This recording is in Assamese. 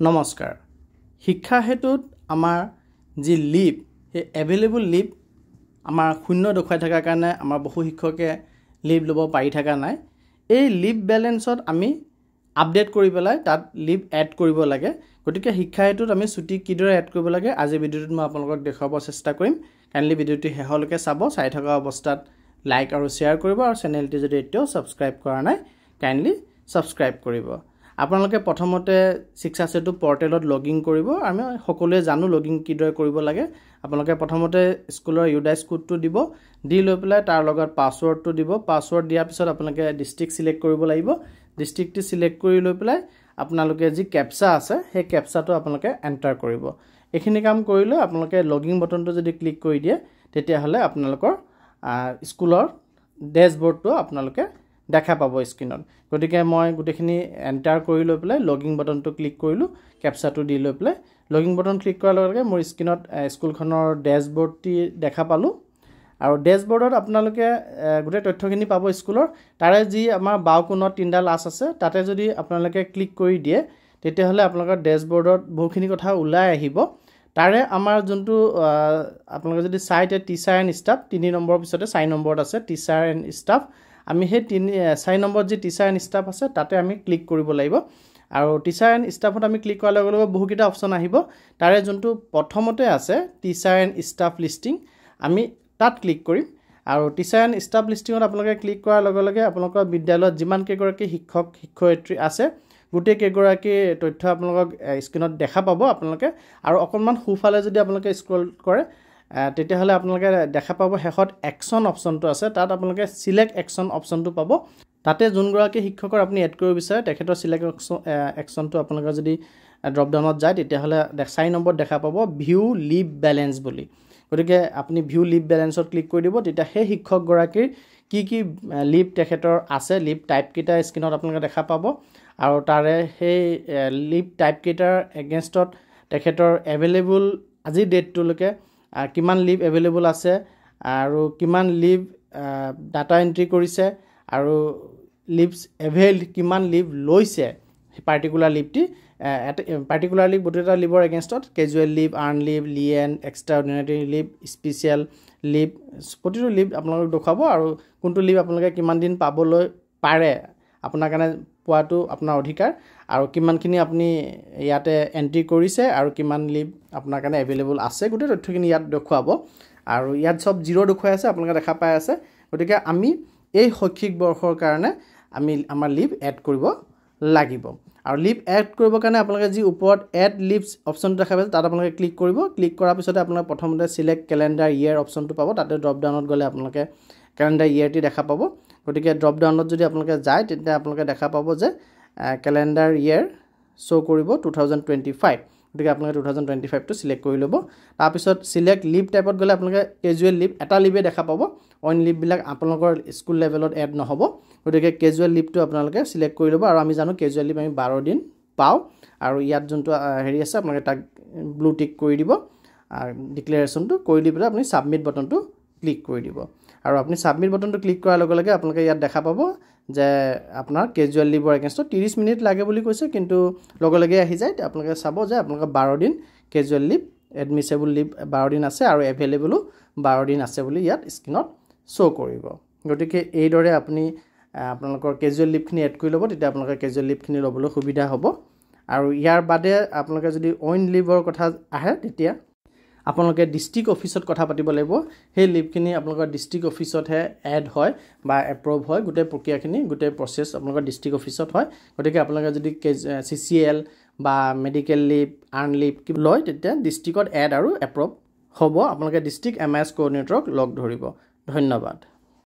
নমস্কাৰ শিক্ষা হেতুত আমাৰ যি লিভ হে এভেইলেবল লিভ আমাৰ শূন্য দেখুৱাই থাকাৰ কাৰণে আমাৰ বহু শিক্ষকে লিভ ল'ব পাৰি থাকা নাই এই লিভ বেলেন্সত আমি আপডেট কৰি পেলাই তাত লিভ এড কৰিব লাগে গতিকে শিক্ষা হেতুত আমি ছুটি কিদৰে এড কৰিব লাগে আজি ভিডিঅ'টোত মই আপোনালোকক দেখাব চেষ্টা কৰিম কাইণ্ডলি ভিডিঅ'টো শেষলৈকে চাব চাই থকা অৱস্থাত লাইক আৰু শেয়াৰ কৰিব আৰু চেনেলটো যদি এতিয়াও সাবস্ক্ৰাইব কৰা নাই কাইণ্ডলি সাবস্ক্ৰাইব কৰিব আপোনালোকে প্ৰথমতে শিক্ষা সেতু পৰ্টেলত লগইন কৰিব আমি সকলোৱে জানো লগইন কিদৰে কৰিব লাগে আপোনালোকে প্ৰথমতে স্কুলৰ ইউডাইস কোডটো দিব দি লৈ পেলাই তাৰ লগত পাছৱৰ্ডটো দিব পাছৱৰ্ড দিয়াৰ পিছত আপোনালোকে ডিস্ট্ৰিক্ট সিলেক্ট কৰিব লাগিব ডিস্ট্ৰিক্টটো সিলেক্ট কৰি লৈ পেলাই আপোনালোকে যি ক্যাপচা আছে সেই ক্যাপচাটো আপোনালোকে এন্টাৰ কৰিব এইখিনি কাম কৰিলে আপোনালোকে লগইন বটনটো যদি ক্লিক কৰি দিয়ে তেতিয়া হলে আপোনালোকৰ স্কুলৰ ড্যাশবৰ্ডটো আপোনালোকে দেখা পাব স্ক্ৰিনত গতিকে মই গুটেখিনি এন্টাৰ কৰি লৈ পেলাই লগইন বটনটো ক্লিক কৰিলো ক্যাপচাটো দি লৈ পেলাই লগইন বটন ক্লিক কৰাৰ লগে লগে মোৰ স্ক্ৰিনত স্কুলখনৰ ড্যাশবৰ্ডটি দেখা পালো আৰু ড্যাশবৰ্ডত আপোনালোকে গুটে তথ্যখিনি পাব স্কুলৰ তাৰে যি আমাৰ বাওকোণত তিনডাল আঁচ আছে তাতে যদি আপোনালোকে ক্লিক কৰি দিয়ে তেতিয়া হলে আপোনালোকৰ ড্যাশবৰ্ডত বহুখিনি কথা ওলাই আহিব তাৰে আমাৰ যোনটো আপোনালোকে যদি চাইতে টিচাৰ এণ্ড ষ্টাফ 3 নম্বৰ পিছতে 4 নম্বৰত আছে টিচাৰ এণ্ড ষ্টাফ আমি হে 4 নম্বৰ যি টিচাৰ এণ্ড ষ্টাফ আছে তাতে আমি ক্লিক কৰিব লাগিব আৰু টিচাৰ এণ্ড ষ্টাফত আমি ক্লিক কৰাৰ লগে লগে বহুকিটা অপচন আহিব তাৰে যোনটো প্ৰথমতে আছে টিচাৰ এণ্ড ষ্টাফ লিষ্টিং আমি তাত ক্লিক কৰিম আৰু টিচাৰ এণ্ড ষ্টাফ লিষ্টিঙত আপোনালোকে ক্লিক কৰাৰ লগে লগে আপোনালোকৰ বিদ্যালয়ত যিমান কেইগৰাকী শিক্ষক শিক্ষয়িত্ৰী আছে গুটেই কেইগৰাকী তথ্য আপোনালোকক স্ক্ৰিনত দেখা পাব আপোনালোকে আৰু অকনমান খুফালে যদি আপোনালোকে স্ক্ৰল কৰে তেতিয়া হলে আপোনালোকে দেখা পাব হেকত একচন অপচনটো আছে তাত আপোনালোকে সিলেক্ট একচন অপচনটো পাব তাতে যোনগৰাকী শিক্ষকৰ আপুনি এড কৰিব বিচাৰে তেখেতৰ সিলেক্ট একচনটো আপোনালোকে যদি ড্ৰপ ডাউনত যায় তেতিয়া হলে 4 নম্বৰ দেখা পাব ভিউ লিভ বেলেন্স বুলি গতিকে আপুনি ভিউ লিভ বেলেন্সত ক্লিক কৰি দিব তেতিয়া সেই শিক্ষক গৰাকীৰ কি লিভ তেখেতৰ আছে লিভ টাইপ কিটা স্ক্ৰিনত আপোনালোকে দেখা পাব আৰু তাৰে সেই লিভ টাইপ কিটাৰ এগেইনষ্টত তেখেতৰ এভেইলেবল আজি ডেটটোলৈকে কিমান লিভ এভেইলেবল আছে আৰু কিমান লিভ ডাটা এন্ট্ৰি কৰিছে আৰু লিভস এভেইল কিমান লিভ লৈছে পাৰ্টিকুলাৰ লিভটি পাৰ্টিকুলাৰলি গোটেটা লিভৰ এগেইনষ্টত casual leave earn leave lien extraordinary leave special leave প্ৰতিটো লিভ আপোনালোকক দেখাব আৰু কোনটো লিভ আপোনালোকে কিমান দিন পাবলৈ পাৰে আপোনাৰ কাৰণে পোৱাটো আপোনাৰ অধিকাৰ আৰু কিমানখিনি আপুনি ইয়াতে এন্ট্ৰি কৰিছে আৰু কিমান লিভ আপোনাৰ কাৰণে এভেইলেবল আছে গোটেই তথ্যখিনি ইয়াত দেখুৱাব আৰু ইয়াত সব 0 দেখুৱাই আছে আপোনালোকে দেখা পাই আছে গতিকে আমি এই শৈক্ষিক বৰ্ষৰ কাৰণে আমি আমাৰ লিভ এড কৰিব লাগিব আৰু লিভ এড কৰিবৰ কাৰণে আপোনালোকে যি ওপৰত এড লিভস অপচনটো দেখা পাইছে তাত আপোনালোকে ক্লিক কৰিব ক্লিক কৰাৰ পিছতে আপোনালোকে প্ৰথমতে সিলেক্ট ক্যালেন্ডাৰ ইয়াৰ অপচনটো পাব তাতে ড্ৰপ ডাউনত গলে আপোনালোকে ক্যালেন্ডাৰ ইয়াৰটি দেখা পাব গতিকে ড্ৰপ ডাউনত যদি আপোনালোকে যায় তেতিয়া আপোনালোকে দেখা পাব যে ক্যালেন্ডাৰ ইয়াৰ শো কৰিব 2025 গতিকে আপোনালোকে 2025 টো সিলেক্ট কৰি ল'ব তাৰ পিছত সিলেক্ট লিভ টাইপত গলে আপোনালোকে ক্যাজুৱেল লিভ এটা লিভে দেখা পাব অইন লিভ বিলাক আপোনালোকৰ স্কুল লেভেলত এড নহব গতিকে ক্যাজুৱেল লিভটো আপোনালোকে সিলেক্ট কৰি ল'ব আৰু আমি জানো ক্যাজুৱেল লিভ আমি 12 দিন পাও আৰু ইয়াত যোনটো হেৰি আছে আপোনালোকে তাক ব্লু টিক কৰি দিব ডিক্লেৰেচনটো কৰি দি পেলাই আপুনি সাবমিট বটনটো ক্লিক কৰি দিব আৰু আপুনি সাবমিট বটনটো ক্লিক কৰাৰ লগে লগে আপোনালোকে ইয়াত দেখা পাব যে আপোনাৰ ক্যাজুৱেল লিভৰ এগেইনষ্টত 30 মিনিট লাগে বুলি কৈছে কিন্তু লগে লগে আহি যায় আপোনালোকে চাব যে আপোনালোকৰ 12 দিন ক্যাজুৱেল লিভ এডমিসেবল লিভ 12 দিন আছে আৰু এভেইলেবলও 12 দিন আছে বুলি ইয়াত স্ক্ৰিনত শো কৰিব গতিকে এই দৰে আপুনি আপোনালোকৰ ক্যাজুৱেল লিভখিনি এড কৰি ল'ব তেতিয়া আপোনালোকৰ ক্যাজুৱেল লিভখিনি ল'বলৈ সুবিধা হ'ব আৰু ইয়াৰ বাদে আপোনালোকে যদি অইন লিভৰ কথা আহে তেতিয়া আপোনালোকে ডিস্ট্ৰিক্ট অফিচত কথা পাতিব লাগিব সেই লিভখিনি আপোনালোকৰ ডিস্ট্ৰিক্ট অফিচতহে এড হয় বা এপ্ৰুভ হয় গোটেই প্ৰক্ৰিয়াখিনি গোটেই প্ৰসেছ আপোনালোকৰ ডিস্ট্ৰিক্ট অফিচত হয় গতিকে আপোনালোকে যদি CCL বা মেডিকেল লিভ আৰ্ন লিভ কি লয় তেতিয়া ডিস্ট্ৰিক্টত এড আৰু এপ্ৰুভ হ'ব আপোনালোকে ডিস্ট্ৰিক্ট MIS কোঅৰ্ডিনেটৰক লগ ধৰিব ধন্যবাদ